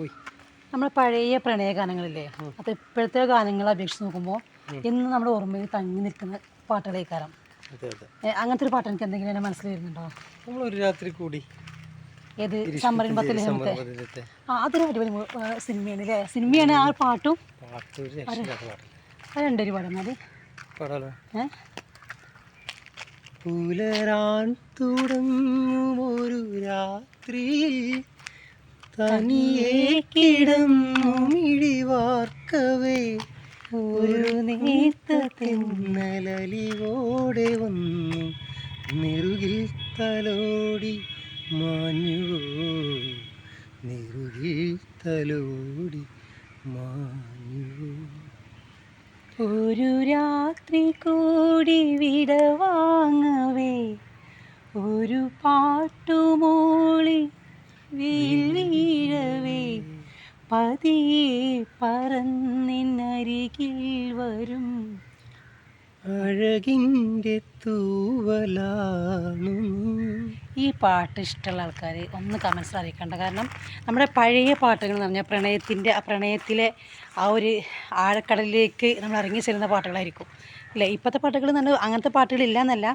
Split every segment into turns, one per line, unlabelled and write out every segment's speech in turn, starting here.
പോയി.
നമ്മുടെ പഴയ പ്രണയ ഗാനങ്ങളില്ലേ, അത് ഇപ്പോഴത്തെ ഗാനങ്ങളെ അപേക്ഷിച്ച് നോക്കുമ്പോൾ ഇന്ന് നമ്മുടെ ഓർമ്മയിൽ തങ്ങി നിൽക്കുന്ന പാട്ടുകളേക്കാരം. അങ്ങനത്തെ ഒരു പാട്ട് എനിക്ക് എന്തെങ്കിലും എൻ്റെ മനസ്സിൽ വരുന്നുണ്ടോ?
നമ്മളൊരു രാത്രി കൂടി.
ഏത്? സമ്മറിൻ പത്തിലെ അതൊരു അടിപൊളി സിനിമയാണ് അല്ലേ? സിനിമയാണ് ആ പാട്ടും. അത് രണ്ടൊരു പാടാം എന്നാല്
പുലരാൻ തുടങ്ങുമൊരു രാത്രിയിൽ തനിയെ കിടന്നുമിഴിവാർക്കവേ ഒരു നേർത്ത തെന്നലലിവോടെ വന്നു നെറുകിൽ തലോടി മാഞ്ഞുവോ, നെറുകിൽ തലോടി മാഞ്ഞുവോ.
ഒരു രാത്രി കൂടി വിടവാങ്ങവേ ഒരു പാട്ടുമൂളി വീഴവേ പതിയെ പറന്നിനരികിൽ വരും
അഴകിൻ്റെ തൂവലാണു.
ഈ പാട്ട് ഇഷ്ടമുള്ള ആൾക്കാർ ഒന്ന് കമൻസ് അറിയിക്കേണ്ട. കാരണം നമ്മുടെ പഴയ പാട്ടുകൾ എന്ന് പറഞ്ഞാൽ പ്രണയത്തിലെ ആ ഒരു ആഴക്കടലിലേക്ക് നമ്മൾ ഇറങ്ങി ചെല്ലുന്ന പാട്ടുകളായിരിക്കും ഇല്ലേ? ഇപ്പോഴത്തെ പാട്ടുകൾ നല്ല അങ്ങനത്തെ പാട്ടുകളില്ല എന്നല്ല,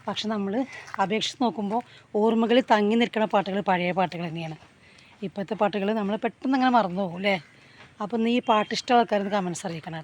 പക്ഷെ നമ്മൾ അപേക്ഷിച്ച് നോക്കുമ്പോൾ ഓർമ്മകളിൽ തങ്ങി നിൽക്കുന്ന പാട്ടുകൾ പഴയ പാട്ടുകൾ തന്നെയാണ്. ഇപ്പോഴത്തെ പാട്ടുകൾ നമ്മൾ പെട്ടെന്ന് അങ്ങനെ മറന്നു പോകും അല്ലേ? അപ്പം ഈ പാട്ട് ഇഷ്ടമുള്ള ആൾക്കാരൊന്ന് കമൻസ് അറിയിക്കണം.